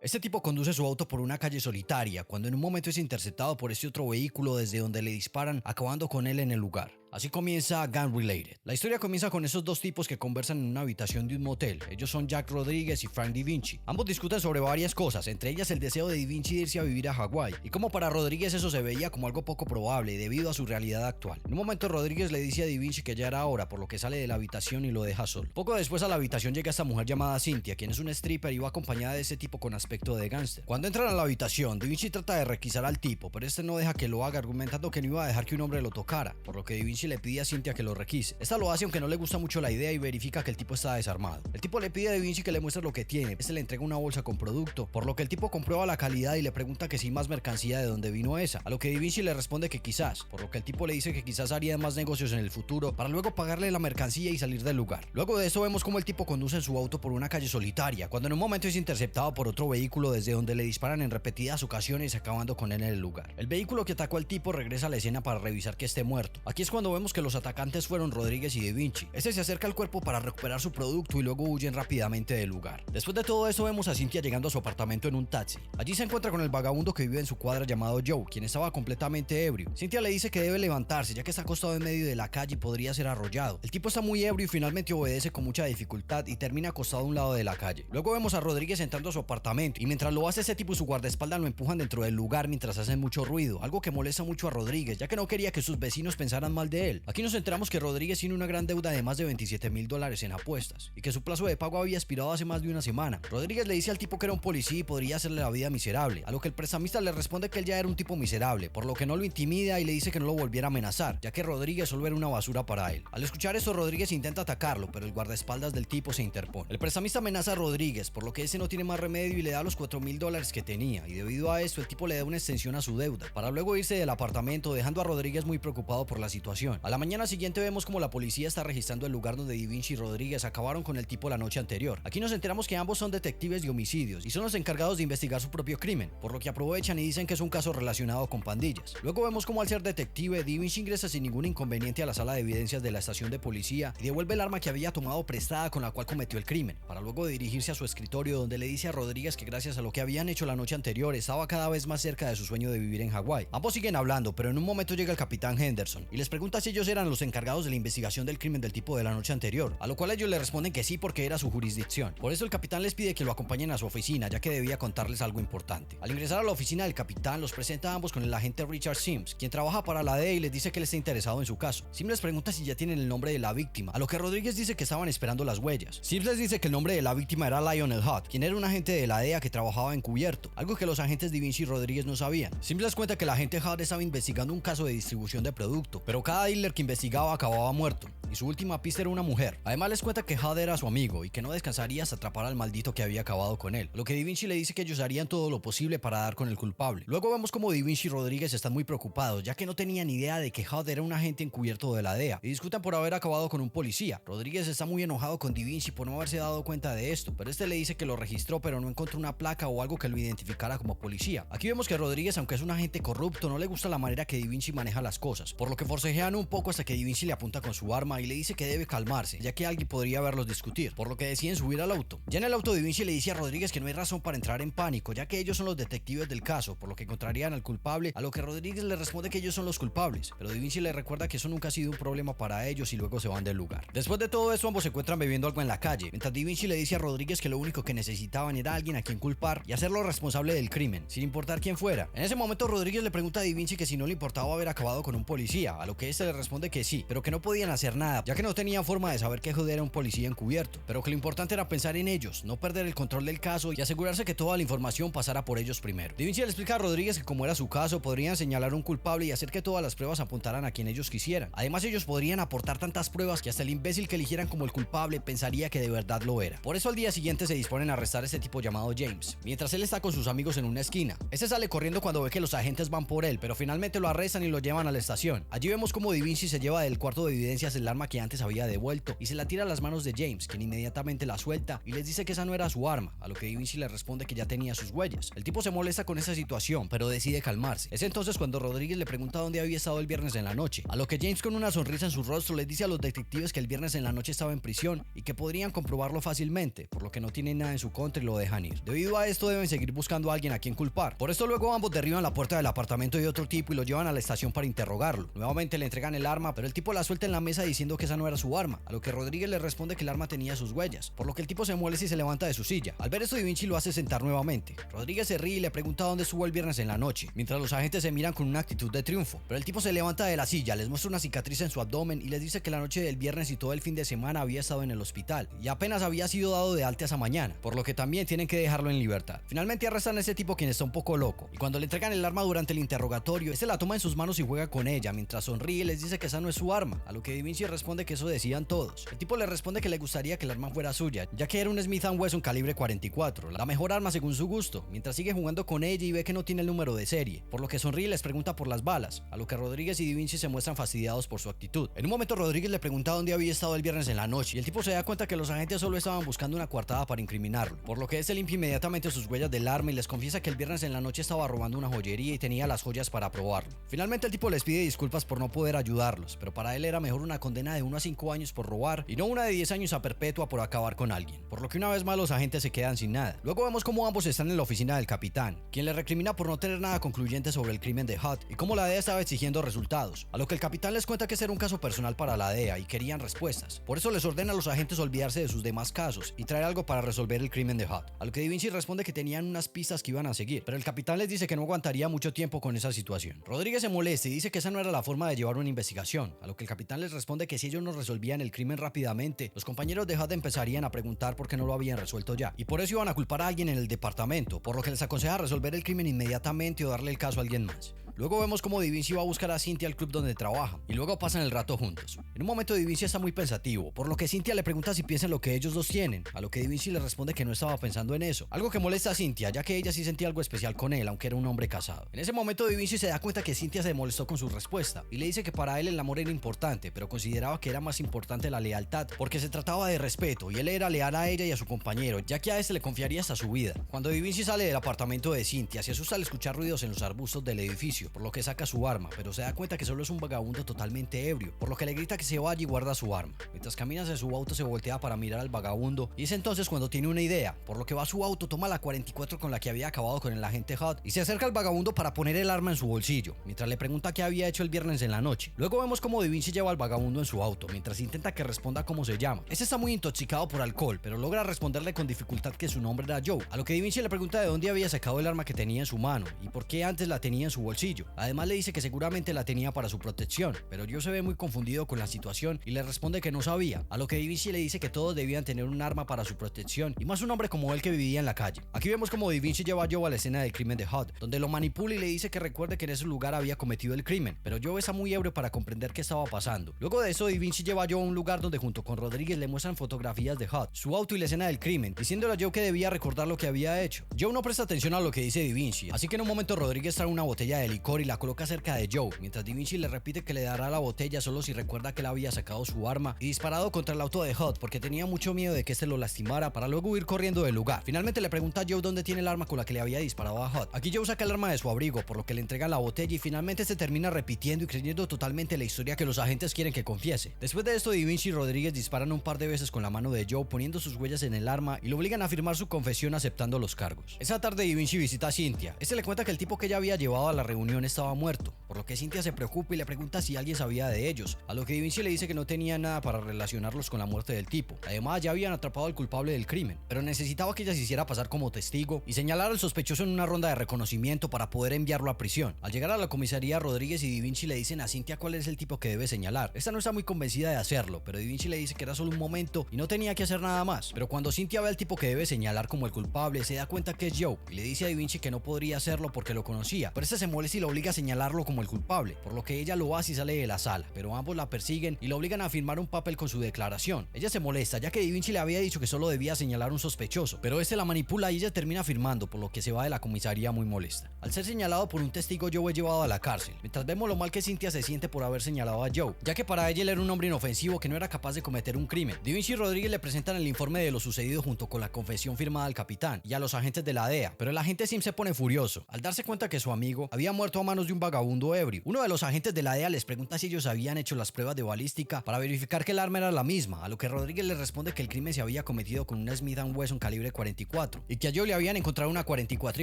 Este tipo conduce su auto por una calle solitaria, cuando en un momento es interceptado por este otro vehículo desde donde le disparan, acabando con él en el lugar. Así comienza Gun Related. La historia comienza con esos dos tipos que conversan en una habitación de un motel. Ellos son Jack Rodríguez y Frank DaVinci. Ambos discuten sobre varias cosas, entre ellas el deseo de DaVinci de irse a vivir a Hawái, y como para Rodríguez eso se veía como algo poco probable debido a su realidad actual. En un momento Rodríguez le dice a DaVinci que ya era hora, por lo que sale de la habitación y lo deja solo. Poco después a la habitación llega esta mujer llamada Cynthia, quien es una stripper y va acompañada de ese tipo con aspecto de gángster. Cuando entran a la habitación, DaVinci trata de requisar al tipo, pero este no deja que lo haga, argumentando que no iba a dejar que un hombre lo tocara, por lo que DaVinci le pide a Cynthia que lo requise. Esta lo hace aunque no le gusta mucho la idea y verifica que el tipo está desarmado. El tipo le pide a DaVinci que le muestre lo que tiene. Este le entrega una bolsa con producto, por lo que el tipo comprueba la calidad y le pregunta que si hay más mercancía de dónde vino esa, a lo que DaVinci le responde que quizás, por lo que el tipo le dice que quizás haría más negocios en el futuro para luego pagarle la mercancía y salir del lugar. Luego de eso vemos como el tipo conduce en su auto por una calle solitaria, cuando en un momento es interceptado por otro vehículo desde donde le disparan en repetidas ocasiones, acabando con él en el lugar. El vehículo que atacó al tipo regresa a la escena para revisar que esté muerto. Aquí es cuando vemos que los atacantes fueron Rodríguez y DaVinci. Este se acerca al cuerpo para recuperar su producto y luego huyen rápidamente del lugar. Después de todo esto vemos a Cynthia llegando a su apartamento en un taxi. Allí se encuentra con el vagabundo que vive en su cuadra llamado Joe, quien estaba completamente ebrio. Cynthia le dice que debe levantarse ya que está acostado en medio de la calle y podría ser arrollado. El tipo está muy ebrio y finalmente obedece con mucha dificultad y termina acostado a un lado de la calle. Luego vemos a Rodríguez entrando a su apartamento y mientras lo hace ese tipo y su guardaespaldas lo empujan dentro del lugar mientras hacen mucho ruido, algo que molesta mucho a Rodríguez ya que no quería que sus vecinos pensaran mal de él. Aquí nos enteramos que Rodríguez tiene una gran deuda de más de $27,000 en apuestas y que su plazo de pago había expirado hace más de una semana. Rodríguez le dice al tipo que era un policía y podría hacerle la vida miserable, a lo que el prestamista le responde que él ya era un tipo miserable, por lo que no lo intimida y le dice que no lo volviera a amenazar, ya que Rodríguez solo era una basura para él. Al escuchar eso, Rodríguez intenta atacarlo, pero el guardaespaldas del tipo se interpone. El prestamista amenaza a Rodríguez, por lo que ese no tiene más remedio y le da los $4,000 que tenía, y debido a esto el tipo le da una extensión a su deuda, para luego irse del apartamento, dejando a Rodríguez muy preocupado por la situación. A la mañana siguiente vemos como la policía está registrando el lugar donde DaVinci y Rodríguez acabaron con el tipo la noche anterior. Aquí nos enteramos que ambos son detectives de homicidios y son los encargados de investigar su propio crimen, por lo que aprovechan y dicen que es un caso relacionado con pandillas. Luego vemos como al ser detective, DaVinci ingresa sin ningún inconveniente a la sala de evidencias de la estación de policía y devuelve el arma que había tomado prestada con la cual cometió el crimen, para luego dirigirse a su escritorio donde le dice a Rodríguez que gracias a lo que habían hecho la noche anterior estaba cada vez más cerca de su sueño de vivir en Hawái. Ambos siguen hablando, pero en un momento llega el capitán Henderson y les pregunta si ellos eran los encargados de la investigación del crimen del tipo de la noche anterior, a lo cual ellos le responden que sí porque era su jurisdicción. Por eso el capitán les pide que lo acompañen a su oficina, ya que debía contarles algo importante. Al ingresar a la oficina del capitán, los presenta a ambos con el agente Richard Sims, quien trabaja para la DEA y les dice que él está interesado en su caso. Sims les pregunta si ya tienen el nombre de la víctima, a lo que Rodríguez dice que estaban esperando las huellas. Sims les dice que el nombre de la víctima era Lionel Hutt, quien era un agente de la DEA que trabajaba encubierto, algo que los agentes DaVinci y Rodríguez no sabían. Sims les cuenta que el agente Hutt estaba investigando un caso de distribución de producto, pero cada dealer que investigaba acababa muerto, y su última pista era una mujer. Además les cuenta que Hutt era su amigo y que no descansaría hasta atrapar al maldito que había acabado con él, lo que DaVinci le dice que ellos harían todo lo posible para dar con el culpable. Luego vemos como DaVinci y Rodríguez están muy preocupados, ya que no tenían idea de que Hutt era un agente encubierto de la DEA, y discuten por haber acabado con un policía. Rodríguez está muy enojado con DaVinci por no haberse dado cuenta de esto, pero este le dice que lo registró pero no encontró una placa o algo que lo identificara como policía. Aquí vemos que Rodríguez, aunque es un agente corrupto, no le gusta la manera que DaVinci maneja las cosas, por lo que forcejean un poco hasta que DaVinci le apunta con su arma y le dice que debe calmarse, ya que alguien podría verlos discutir, por lo que deciden subir al auto. Ya en el auto, DaVinci le dice a Rodríguez que no hay razón para entrar en pánico, ya que ellos son los detectives del caso, por lo que encontrarían al culpable, a lo que Rodríguez le responde que ellos son los culpables, pero DaVinci le recuerda que eso nunca ha sido un problema para ellos y luego se van del lugar. Después de todo esto, ambos se encuentran bebiendo algo en la calle, mientras DaVinci le dice a Rodríguez que lo único que necesitaban era alguien a quien culpar y hacerlo responsable del crimen, sin importar quién fuera. En ese momento, Rodríguez le pregunta a DaVinci que si no le importaba haber acabado con un policía, a lo que este le responde que sí, pero que no podían hacer nada, ya que no tenían forma de saber que Hutt era un policía encubierto, pero que lo importante era pensar en ellos, no perder el control del caso y asegurarse que toda la información pasara por ellos primero. DaVinci le explica a Rodríguez que como era su caso, podrían señalar un culpable y hacer que todas las pruebas apuntaran a quien ellos quisieran. Además, ellos podrían aportar tantas pruebas que hasta el imbécil que eligieran como el culpable pensaría que de verdad lo era. Por eso al día siguiente se disponen a arrestar a este tipo llamado James, mientras él está con sus amigos en una esquina. Este sale corriendo cuando ve que los agentes van por él, pero finalmente lo arrestan y lo llevan a la estación. Allí vemos como Da Vinci se lleva del cuarto de evidencias el arma que antes había devuelto y se la tira a las manos de James, quien inmediatamente la suelta y les dice que esa no era su arma, a lo que Da Vinci le responde que ya tenía sus huellas. El tipo se molesta con esa situación, pero decide calmarse. Es entonces cuando Rodríguez le pregunta dónde había estado el viernes en la noche, a lo que James, con una sonrisa en su rostro, les dice a los detectives que el viernes en la noche estaba en prisión y que podrían comprobarlo fácilmente, por lo que no tienen nada en su contra y lo dejan ir. Debido a esto deben seguir buscando a alguien a quien culpar. Por esto luego ambos derriban la puerta del apartamento de otro tipo y lo llevan a la estación para interrogarlo. Nuevamente le entregan el arma, pero el tipo la suelta en la mesa diciendo que esa no era su arma, a lo que Rodríguez le responde que el arma tenía sus huellas, por lo que el tipo se molesta y se levanta de su silla. Al ver esto, Da Vinci lo hace sentar nuevamente. Rodríguez se ríe y le pregunta dónde estuvo el viernes en la noche, mientras los agentes se miran con una actitud de triunfo, pero el tipo se levanta de la silla, les muestra una cicatriz en su abdomen y les dice que la noche del viernes y todo el fin de semana había estado en el hospital y apenas había sido dado de alta esa mañana, por lo que también tienen que dejarlo en libertad. Finalmente arrestan a ese tipo, quien está un poco loco, y cuando le entregan el arma durante el interrogatorio, este la toma en sus manos y juega con ella mientras sonríe y les dice que esa no es su arma, a lo que Da Vinci responde que eso decían todos. El tipo le responde que le gustaría que el arma fuera suya, ya que era un Smith & Wesson calibre 44, la mejor arma según su gusto, mientras sigue jugando con ella y ve que no tiene el número de serie, por lo que sonríe y les pregunta por las balas, a lo que Rodríguez y Da Vinci se muestran fastidiados por su actitud. En un momento Rodríguez le pregunta dónde había estado el viernes en la noche y el tipo se da cuenta que los agentes solo estaban buscando una coartada para incriminarlo, por lo que este limpia inmediatamente sus huellas del arma y les confiesa que el viernes en la noche estaba robando una joyería y tenía las joyas para probarlo. Finalmente el tipo les pide disculpas por no poder ayudarlos, pero para él era mejor una condena de 1 a 5 años por robar y no una de 10 años a perpetua por acabar con alguien, por lo que una vez más los agentes se quedan sin nada. Luego vemos cómo ambos están en la oficina del capitán, quien le recrimina por no tener nada concluyente sobre el crimen de Hutt y cómo la DEA estaba exigiendo resultados, a lo que el capitán les cuenta que ese era un caso personal para la DEA y querían respuestas. Por eso les ordena a los agentes olvidarse de sus demás casos y traer algo para resolver el crimen de Hutt, a lo que Da Vinci responde que tenían unas pistas que iban a seguir, pero el capitán les dice que no aguantaría mucho tiempo con esa situación. Rodríguez se molesta y dice que esa no era la forma de llevar una investigación, a lo que el capitán les responde que si ellos no resolvían el crimen rápidamente, los compañeros de Hutt empezarían a preguntar por qué no lo habían resuelto ya, y por eso iban a culpar a alguien en el departamento, por lo que les aconseja resolver el crimen inmediatamente o darle el caso a alguien más. Luego vemos cómo Da Vinci va a buscar a Cynthia al club donde trabaja, y luego pasan el rato juntos. En un momento Da Vinci está muy pensativo, por lo que Cynthia le pregunta si piensa en lo que ellos dos tienen, a lo que Da Vinci le responde que no estaba pensando en eso, algo que molesta a Cynthia, ya que ella sí sentía algo especial con él, aunque era un hombre casado. En ese momento Da Vinci se da cuenta que Cynthia se molestó con su respuesta, y le dice que para él el amor era importante, pero consideraba que era más importante la lealtad, porque se trataba de respeto, y él era leal a ella y a su compañero, ya que a este le confiaría hasta su vida. Cuando Da Vinci sale del apartamento de Cynthia, se asusta al escuchar ruidos en los arbustos del edificio, por lo que saca su arma, pero se da cuenta que solo es un vagabundo totalmente ebrio, por lo que le grita que se vaya y guarda su arma. Mientras camina hacia su auto se voltea para mirar al vagabundo y es entonces cuando tiene una idea, por lo que va a su auto, toma la 44 con la que había acabado con el agente Hutt y se acerca al vagabundo para poner el arma en su bolsillo, mientras le pregunta qué había hecho el viernes en la noche. Luego vemos cómo Da Vinci lleva al vagabundo en su auto, mientras intenta que responda cómo se llama. Este está muy intoxicado por alcohol, pero logra responderle con dificultad que su nombre era Joe, a lo que Da Vinci le pregunta de dónde había sacado el arma que tenía en su mano y por qué antes la tenía en su bolsillo. Además le dice que seguramente la tenía para su protección, pero Joe se ve muy confundido con la situación y le responde que no sabía, a lo que Da Vinci le dice que todos debían tener un arma para su protección y más un hombre como él que vivía en la calle. Aquí vemos como Da Vinci lleva a Joe a la escena del crimen de Hutt, donde lo manipula y le dice que recuerde que en ese lugar había cometido el crimen, pero Joe está muy ebrio para comprender qué estaba pasando. Luego de eso, Da Vinci lleva a Joe a un lugar donde junto con Rodríguez le muestran fotografías de Hutt, su auto y la escena del crimen, diciéndole a Joe que debía recordar lo que había hecho. Joe no presta atención a lo que dice Da Vinci, así que en un momento Rodríguez trae una botella de licor y la coloca cerca de Joe, mientras Da Vinci le repite que le dará la botella solo si recuerda que él había sacado su arma y disparado contra el auto de Hutt porque tenía mucho miedo de que este lo lastimara para luego huir corriendo del lugar. Finalmente le pregunta a Joe dónde tiene el arma con la que le había disparado a Hutt. Aquí Joe saca el arma de su abrigo, por lo que le entrega la botella y finalmente se termina repitiendo y creyendo totalmente la historia que los agentes quieren que confiese. Después de esto, Da Vinci y Rodríguez disparan un par de veces con la mano de Joe poniendo sus huellas en el arma y lo obligan a firmar su confesión aceptando los cargos. Esa tarde Da Vinci visita a Cynthia. Este le cuenta que el tipo que ella había llevado a la reunión estaba muerto, por lo que Cynthia se preocupa y le pregunta si alguien sabía de ellos, a lo que Da Vinci le dice que no tenía nada para relacionarlos con la muerte del tipo. Además, ya habían atrapado al culpable del crimen, pero necesitaba que ella se hiciera pasar como testigo y señalar al sospechoso en una ronda de reconocimiento para poder enviarlo a prisión. Al llegar a la comisaría, Rodríguez y Da Vinci le dicen a Cynthia cuál es el tipo que debe señalar. Esta no está muy convencida de hacerlo, pero Da Vinci le dice que era solo un momento y no tenía que hacer nada más. Pero cuando Cynthia ve al tipo que debe señalar como el culpable, se da cuenta que es Joe y le dice a Da Vinci que no podría hacerlo porque lo conocía. Pero este se molesta Vinci la obliga a señalarlo como el culpable, por lo que ella lo hace y sale de la sala, pero ambos la persiguen y la obligan a firmar un papel con su declaración. Ella se molesta, ya que Da Vinci le había dicho que solo debía señalar un sospechoso, pero este la manipula y ella termina firmando, por lo que se va de la comisaría muy molesta. Al ser señalado por un testigo, Joe es llevado a la cárcel, mientras vemos lo mal que Cynthia se siente por haber señalado a Joe, ya que para ella él era un hombre inofensivo que no era capaz de cometer un crimen. Da Vinci y Rodríguez le presentan el informe de lo sucedido junto con la confesión firmada al capitán y a los agentes de la DEA, pero el agente Sim se pone furioso al darse cuenta que su amigo había muerto a manos de un vagabundo ebrio. Uno de los agentes de la DEA les pregunta si ellos habían hecho las pruebas de balística para verificar que el arma era la misma, a lo que Rodríguez le responde que el crimen se había cometido con una Smith & Wesson calibre 44 y que a Joe le habían encontrado una 44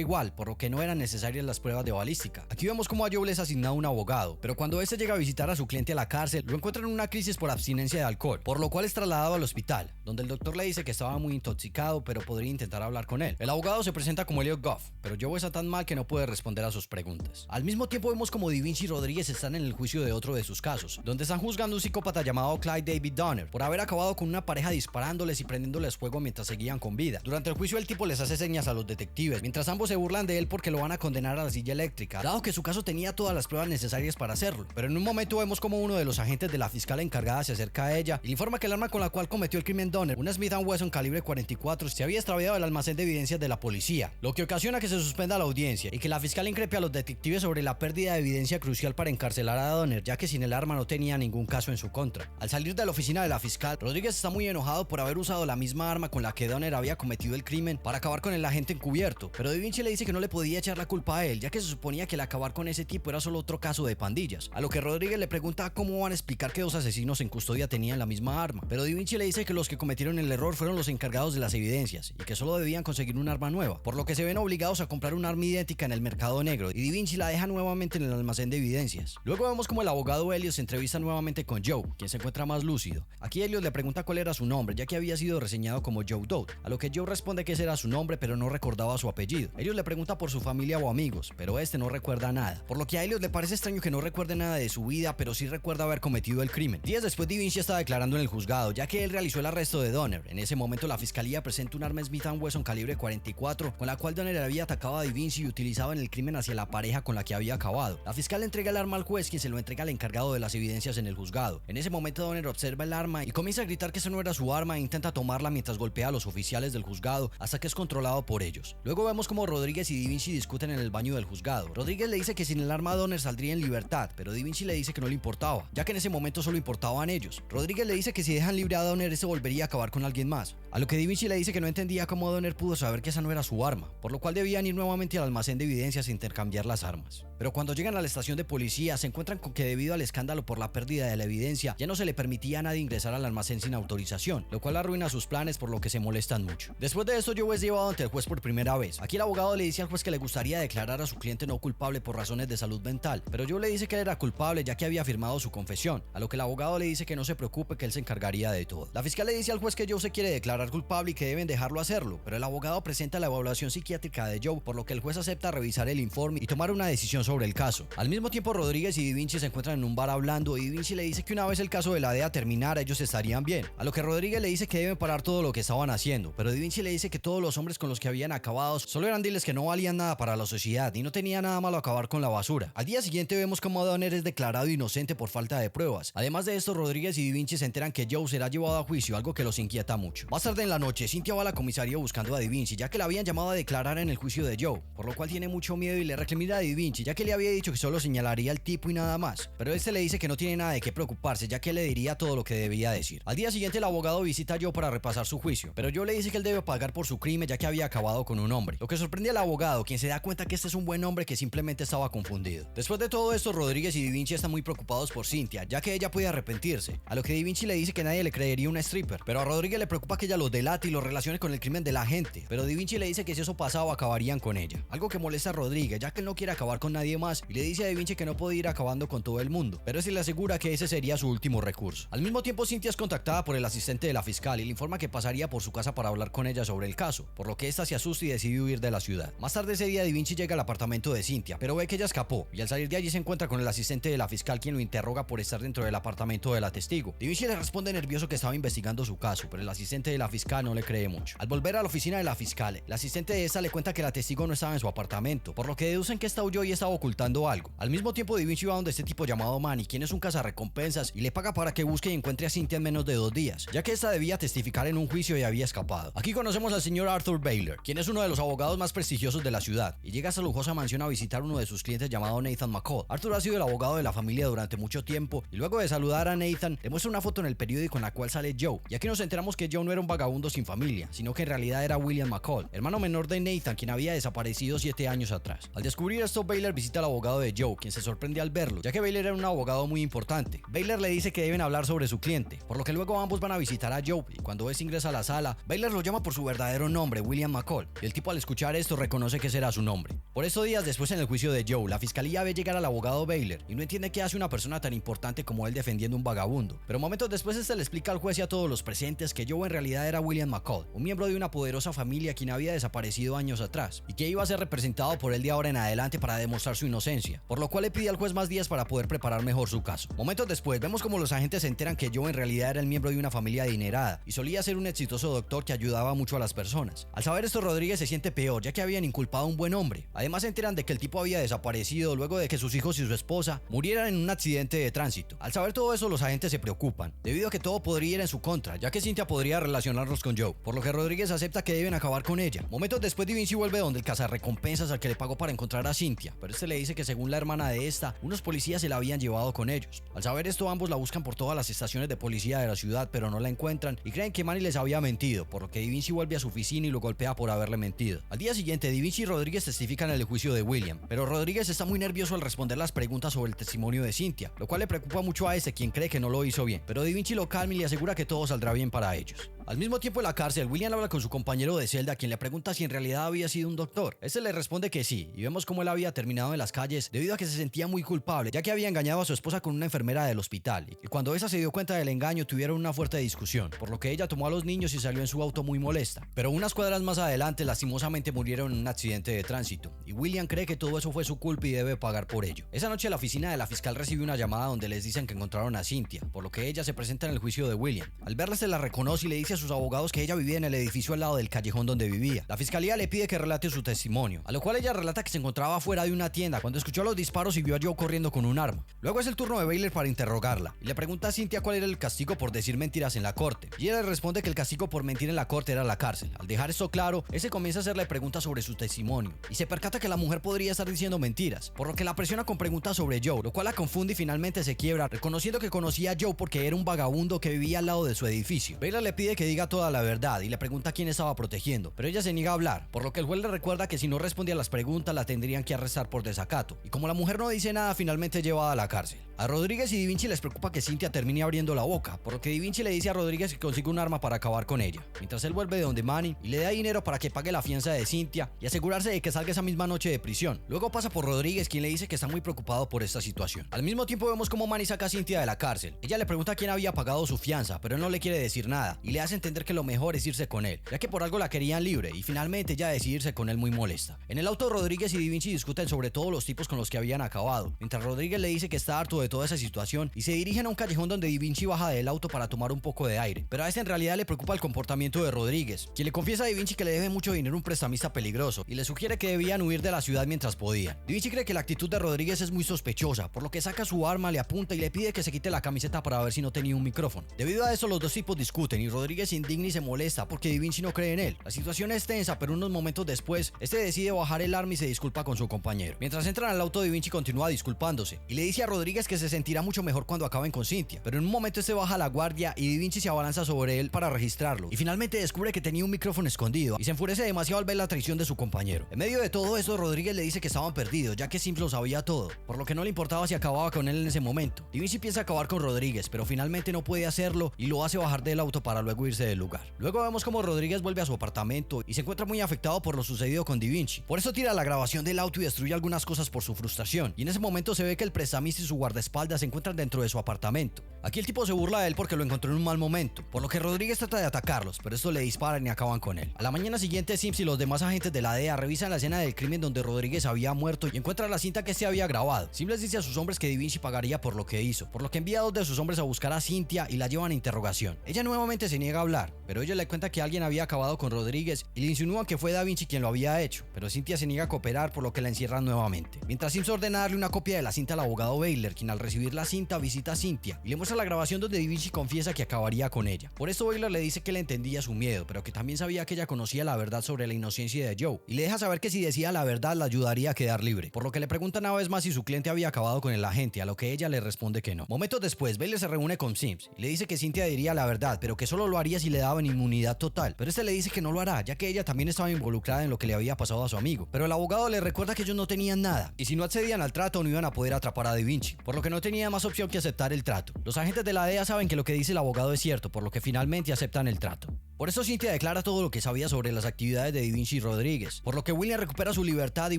igual, por lo que no eran necesarias las pruebas de balística. Aquí vemos cómo a Joe les ha asignado un abogado, pero cuando este llega a visitar a su cliente a la cárcel, lo encuentra en una crisis por abstinencia de alcohol, por lo cual es trasladado al hospital, donde el doctor le dice que estaba muy intoxicado, pero podría intentar hablar con él. El abogado se presenta como Elliot Goff, pero Joe está tan mal que no puede responder a sus preguntas. Al mismo tiempo vemos como Da Vinci y Rodríguez están en el juicio de otro de sus casos, donde están juzgando a un psicópata llamado Clyde David Donner por haber acabado con una pareja disparándoles y prendiéndoles fuego mientras seguían con vida. Durante el juicio el tipo les hace señas a los detectives, mientras ambos se burlan de él porque lo van a condenar a la silla eléctrica, dado que su caso tenía todas las pruebas necesarias para hacerlo. Pero en un momento vemos como uno de los agentes de la fiscal encargada se acerca a ella y le informa que el arma con la cual cometió el crimen Donner, una Smith & Wesson calibre 44, se había extraviado del almacén de evidencias de la policía, lo que ocasiona que se suspenda la audiencia y que la fiscal increpe a los detectives sobre la pérdida de evidencia crucial para encarcelar a Donner, ya que sin el arma no tenía ningún caso en su contra. Al salir de la oficina de la fiscal, Rodríguez está muy enojado por haber usado la misma arma con la que Donner había cometido el crimen para acabar con el agente encubierto, pero Da Vinci le dice que no le podía echar la culpa a él, ya que se suponía que el acabar con ese tipo era solo otro caso de pandillas, a lo que Rodríguez le pregunta cómo van a explicar que dos asesinos en custodia tenían la misma arma, pero Da Vinci le dice que los que cometieron el error fueron los encargados de las evidencias y que solo debían conseguir un arma nueva, por lo que se ven obligados a comprar un arma idéntica en el mercado negro, y Da Vinci la deja nuevamente en el almacén de evidencias. Luego vemos como el abogado Elliot se entrevista nuevamente con Joe, quien se encuentra más lúcido. Aquí Elliot le pregunta cuál era su nombre, ya que había sido reseñado como Joe Doe, a lo que Joe responde que ese era su nombre, pero no recordaba su apellido. Elliot le pregunta por su familia o amigos, pero este no recuerda nada, por lo que a Elliot le parece extraño que no recuerde nada de su vida, pero sí recuerda haber cometido el crimen. Días después, Da Vinci está declarando en el juzgado, ya que él realizó el arresto de Donner. En ese momento la fiscalía presenta un arma Smith & Wesson calibre 44, con la cual Donner había atacado a Da Vinci y utilizaba en el crimen hacia la pareja con la que había acabado. La fiscal le entrega el arma al juez, quien se lo entrega al encargado de las evidencias en el juzgado. En ese momento Donner observa el arma y comienza a gritar que esa no era su arma e intenta tomarla mientras golpea a los oficiales del juzgado hasta que es controlado por ellos. Luego vemos como Rodríguez y Da Vinci discuten en el baño del juzgado. Rodríguez le dice que sin el arma Donner saldría en libertad, pero Da Vinci le dice que no le importaba, ya que en ese momento solo importaban ellos. Rodríguez le dice que si dejan libre a Donner, ese volvería a acabar con alguien más, a lo que Da Vinci le dice que no entendía cómo Donner pudo saber que esa no era su arma, por lo cual debían ir nuevamente al almacén de evidencias e intercambiar las armas. Pero cuando llegan a la estación de policía se encuentran con que debido al escándalo por la pérdida de la evidencia ya no se le permitía a nadie ingresar al almacén sin autorización, lo cual arruina sus planes, por lo que se molestan mucho. Después de esto, Joe es llevado ante el juez por primera vez. Aquí el abogado le dice al juez que le gustaría declarar a su cliente no culpable por razones de salud mental, pero Joe le dice que él era culpable ya que había firmado su confesión, a lo que el abogado le dice que no se preocupe, que él se encargaría de todo. La fiscal le dice al juez que Joe se quiere declarar culpable y que deben dejarlo hacerlo, pero el abogado presenta la evaluación psiquiátrica de Joe, por lo que el juez acepta revisar el informe y tomar una decisión sobre el caso. Al mismo tiempo, Rodríguez y Da Vinci se encuentran en un bar hablando y Da Vinci le dice que una vez el caso de la DEA terminara, ellos estarían bien, a lo que Rodríguez le dice que deben parar todo lo que estaban haciendo, pero Da Vinci le dice que todos los hombres con los que habían acabado solo eran diles que no valían nada para la sociedad y no tenía nada malo acabar con la basura. Al día siguiente vemos cómo Donner es declarado inocente por falta de pruebas. Además de esto, Rodríguez y Da Vinci se enteran que Joe será llevado a juicio, algo que los inquieta mucho. Más tarde en la noche, Cynthia va a la comisaría buscando a Da Vinci, ya que la habían llamado a declarar en el juicio de Joe, por lo cual tiene mucho miedo y le recrimina a Da Vinci, ya que le había dicho que solo señalaría al tipo y nada más, pero este le dice que no tiene nada de qué preocuparse, ya que le diría todo lo que debía decir. Al día siguiente el abogado visita a Joe para repasar su juicio, pero Joe le dice que él debe pagar por su crimen, ya que había acabado con un hombre, lo que sorprende al abogado, quien se da cuenta que este es un buen hombre que simplemente estaba confundido. Después de todo esto, Rodríguez y Da Vinci están muy preocupados por Cynthia, ya que ella puede arrepentirse, a lo que Da Vinci le dice que nadie le creería una stripper, pero a Rodríguez le preocupa que ella los delate y los relacione con el crimen de la gente, pero Da Vinci le dice que si eso pasaba acabarían con ella, algo que molesta a Rodríguez, ya que él no quiere acabar con nadie más y le dice a Da Vinci que no puede ir acabando con todo el mundo, pero este le asegura que ese sería su último recurso. Al mismo tiempo, Cynthia es contactada por el asistente de la fiscal y le informa que pasaría por su casa para hablar con ella sobre el caso, por lo que esta se asusta y decide huir de la ciudad. Más tarde ese día, Da Vinci llega al apartamento de Cynthia, pero ve que ella escapó y al salir de allí se encuentra con el asistente de la fiscal, quien lo interroga por estar dentro del apartamento de la testigo. Da Vinci le responde nervioso que estaba investigando su caso, pero el asistente de la fiscal no le cree mucho. Al volver a la oficina de la fiscal, el asistente de esta le cuenta que la testigo no estaba en su apartamento, por lo que deducen que esta huyó Roy estaba ocultando algo. Al mismo tiempo, Da Vinci va donde este tipo llamado Manny, quien es un cazarrecompensas, y le paga para que busque y encuentre a Cynthia en menos de 2 días, ya que esta debía testificar en un juicio y había escapado. Aquí conocemos al señor Arthur Baylor, quien es uno de los abogados más prestigiosos de la ciudad, y llega a esta lujosa mansión a visitar a uno de sus clientes llamado Nathan McCall. Arthur ha sido el abogado de la familia durante mucho tiempo, y luego de saludar a Nathan, le muestra una foto en el periódico en la cual sale Joe, y aquí nos enteramos que Joe no era un vagabundo sin familia, sino que en realidad era William McCall, hermano menor de Nathan, quien había desaparecido 7 años atrás. Al descubrir esto, Baylor visita al abogado de Joe, quien se sorprende al verlo, ya que Baylor era un abogado muy importante. Baylor le dice que deben hablar sobre su cliente, por lo que luego ambos van a visitar a Joe, y cuando este ingresa a la sala, Baylor lo llama por su verdadero nombre, William McCall, y el tipo al escuchar esto reconoce que será su nombre. Por estos días después en el juicio de Joe, la fiscalía ve llegar al abogado Baylor y no entiende qué hace una persona tan importante como él defendiendo un vagabundo. Pero momentos después este le explica al juez y a todos los presentes que Joe en realidad era William McCall, un miembro de una poderosa familia quien había desaparecido años atrás y que iba a ser representado por él de ahora en adelante para demostrar su inocencia, por lo cual le pide al juez más días para poder preparar mejor su caso. Momentos después vemos como los agentes se enteran que Joe en realidad era el miembro de una familia adinerada y solía ser un exitoso doctor que ayudaba mucho a las personas. Al saber esto, Rodríguez se siente peor, ya que habían inculpado a un buen hombre. Además se enteran de que el tipo había desaparecido luego de que sus hijos y su esposa murieran en un accidente de tránsito. Al saber todo eso, los agentes se preocupan, debido a que todo podría ir en su contra, ya que Cynthia podría relacionarlos con Joe, por lo que Rodríguez acepta que deben acabar con ella. Momentos después, Da Vinci vuelve donde el cazarrecompensas al que le pagó para encontrar a Cynthia, pero este le dice que según la hermana de esta, unos policías se la habían llevado con ellos. Al saber esto, ambos la buscan por todas las estaciones de policía de la ciudad, pero no la encuentran y creen que Manny les había mentido, por lo que Da Vinci vuelve a su oficina y lo golpea por haberle mentido. Al día siguiente, Da Vinci y Rodríguez testifican en el juicio de William, pero Rodríguez está muy nervioso al responder las preguntas sobre el testimonio de Cynthia, lo cual le preocupa mucho a este, quien cree que no lo hizo bien, pero Da Vinci lo calma y le asegura que todo saldrá bien para ellos. Al mismo tiempo en la cárcel, William habla con su compañero de celda, quien le pregunta si en realidad había sido un doctor. Este le responde que sí, y vemos cómo él había terminado en las calles debido a que se sentía muy culpable, ya que había engañado a su esposa con una enfermera del hospital, y cuando esa se dio cuenta del engaño tuvieron una fuerte discusión, por lo que ella tomó a los niños y salió en su auto muy molesta. Pero unas cuadras más adelante lastimosamente murieron en un accidente de tránsito, y William cree que todo eso fue su culpa y debe pagar por ello. Esa noche la oficina de la fiscal recibe una llamada donde les dicen que encontraron a Cynthia, por lo que ella se presenta en el juicio de William. Al verla se la reconoce y le dice a sus abogados que ella vivía en el edificio al lado del callejón donde vivía. La fiscalía le pide que relate su testimonio, a lo cual ella relata que se encontraba fuera de una tienda cuando escuchó los disparos y vio a Joe corriendo con un arma. Luego es el turno de Baylor para interrogarla y le pregunta a Cynthia cuál era el castigo por decir mentiras en la corte, y ella le responde que el castigo por mentir en la corte era la cárcel. Al dejar esto claro, ese comienza a hacerle preguntas sobre su testimonio y se percata que la mujer podría estar diciendo mentiras, por lo que la presiona con preguntas sobre Joe, lo cual la confunde y finalmente se quiebra, reconociendo que conocía a Joe porque era un vagabundo que vivía al lado de su edificio. Baylor le pide que diga toda la verdad y le pregunta quién estaba protegiendo, pero ella se niega a hablar, por lo que el juez le recuerda que si no respondía a las preguntas la tendrían que arrestar por desacato, y como la mujer no dice nada, finalmente es llevada a la cárcel. A Rodríguez y Da Vinci les preocupa que Cynthia termine abriendo la boca, por lo que Da Vinci le dice a Rodríguez que consiga un arma para acabar con ella, mientras él vuelve de donde Manny y le da dinero para que pague la fianza de Cynthia y asegurarse de que salga esa misma noche de prisión. Luego pasa por Rodríguez, quien le dice que está muy preocupado por esta situación. Al mismo tiempo vemos cómo Manny saca a Cynthia de la cárcel. Ella le pregunta quién había pagado su fianza, pero él no le quiere decir nada y le hace entender que lo mejor es irse con él, ya que por algo la querían libre, y finalmente ella decide irse con él muy molesta. En el auto, Rodríguez y Da Vinci discuten sobre todos los tipos con los que habían acabado, mientras Rodríguez le dice que está harto de toda esa situación y se dirigen a un callejón donde Da Vinci baja del auto para tomar un poco de aire, pero a este en realidad le preocupa el comportamiento de Rodríguez, quien le confiesa a Da Vinci que le debe mucho dinero a un prestamista peligroso y le sugiere que debían huir de la ciudad mientras podían. Da Vinci cree que la actitud de Rodríguez es muy sospechosa, por lo que saca su arma, le apunta y le pide que se quite la camiseta para ver si no tenía un micrófono. Debido a eso, los dos tipos discuten y Rodríguez se indigna y se molesta porque Da Vinci no cree en él. La situación es tensa, pero unos momentos después, este decide bajar el arma y se disculpa con su compañero. Mientras entran al auto, Da Vinci continúa disculpándose y le dice a Rodríguez que se sentirá mucho mejor cuando acaben con Cynthia, pero en un momento este baja la guardia y Da Vinci se abalanza sobre él para registrarlo y finalmente descubre que tenía un micrófono escondido y se enfurece demasiado al ver la traición de su compañero. En medio de todo esto, Rodríguez le dice que estaban perdidos, ya que Sims lo sabía todo, por lo que no le importaba si acababa con él en ese momento. Da Vinci piensa acabar con Rodríguez, pero finalmente no puede hacerlo y lo hace bajar del auto para luego irse del lugar. Luego vemos como Rodríguez vuelve a su apartamento y se encuentra muy afectado por lo sucedido con Da Vinci. Por eso tira la grabación del auto y destruye algunas cosas por su frustración, y en ese momento se ve que el prestamista y su guardaespaldas se encuentran dentro de su apartamento. Aquí el tipo se burla de él porque lo encontró en un mal momento, por lo que Rodríguez trata de atacarlos, pero estos le disparan y acaban con él. A la mañana siguiente, Sims y los demás agentes de la DEA revisan la escena del crimen donde Rodríguez había muerto y encuentran la cinta que se había grabado. Sims les dice a sus hombres que Da Vinci pagaría por lo que hizo, por lo que envía a 2 de sus hombres a buscar a Cynthia y la llevan a interrogación. Ella nuevamente se niega niega a hablar, pero ella le cuenta que alguien había acabado con Rodríguez y le insinúan que fue Da Vinci quien lo había hecho, pero Cynthia se niega a cooperar, por lo que la encierran nuevamente. Mientras Sims ordena darle una copia de la cinta al abogado Baylor, quien al recibir la cinta visita a Cynthia y le muestra la grabación donde Da Vinci confiesa que acabaría con ella. Por esto Baylor le dice que le entendía su miedo, pero que también sabía que ella conocía la verdad sobre la inocencia de Joe, y le deja saber que si decía la verdad la ayudaría a quedar libre, por lo que le pregunta una vez más si su cliente había acabado con el agente, a lo que ella le responde que no. Momentos después, Baylor se reúne con Sims y le dice que Cynthia diría la verdad, pero que solo lo haría si le daban inmunidad total, pero este le dice que no lo hará, ya que ella también estaba involucrada en lo que le había pasado a su amigo. Pero el abogado le recuerda que ellos no tenían nada, y si no accedían al trato no iban a poder atrapar a Da Vinci, por lo que no tenía más opción que aceptar el trato. Los agentes de la DEA saben que lo que dice el abogado es cierto, por lo que finalmente aceptan el trato. Por eso Cynthia declara todo lo que sabía sobre las actividades de Da Vinci y Rodríguez, por lo que William recupera su libertad y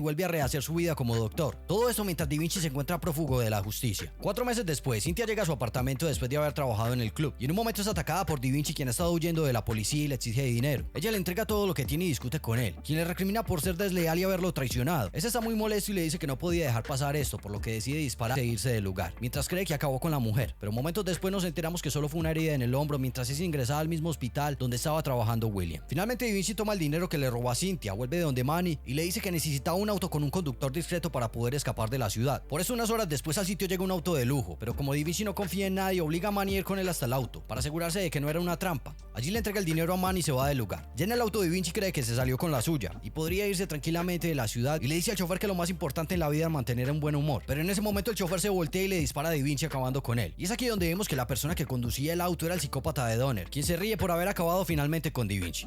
vuelve a rehacer su vida como doctor. Todo esto mientras Da Vinci se encuentra prófugo de la justicia. 4 meses después, Cynthia llega a su apartamento después de haber trabajado en el club, y en un momento es atacada por Da Vinci, quien ha estado huyendo de la policía y le exige dinero. Ella le entrega todo lo que tiene y discute con él, quien le recrimina por ser desleal y haberlo traicionado. Ese está muy molesto y le dice que no podía dejar pasar esto, por lo que decide disparar e irse del lugar, mientras cree que acabó con la mujer, pero momentos después nos enteramos que solo fue una herida en el hombro mientras es ingresada al mismo hospital donde estaba trabajando William. Finalmente Da Vinci toma el dinero que le robó a Cynthia, vuelve de donde Manny y le dice que necesitaba un auto con un conductor discreto para poder escapar de la ciudad. Por eso unas horas después al sitio llega un auto de lujo, pero como Da Vinci no confía en nadie, obliga a Manny a ir con él hasta el auto, para asegurarse de que no era una trampa. Allí le entrega el dinero a Manny y se va del lugar. Ya en el auto Da Vinci cree que se salió con la suya y podría irse tranquilamente de la ciudad, y le dice al chofer que lo más importante en la vida es mantener un buen humor. Pero en ese momento el chofer se voltea y le dispara a Da Vinci, acabando con él. Y es aquí donde vemos que la persona que conducía el auto era el psicópata de Donner, quien se ríe por haber acabado finalmente con Da Vinci.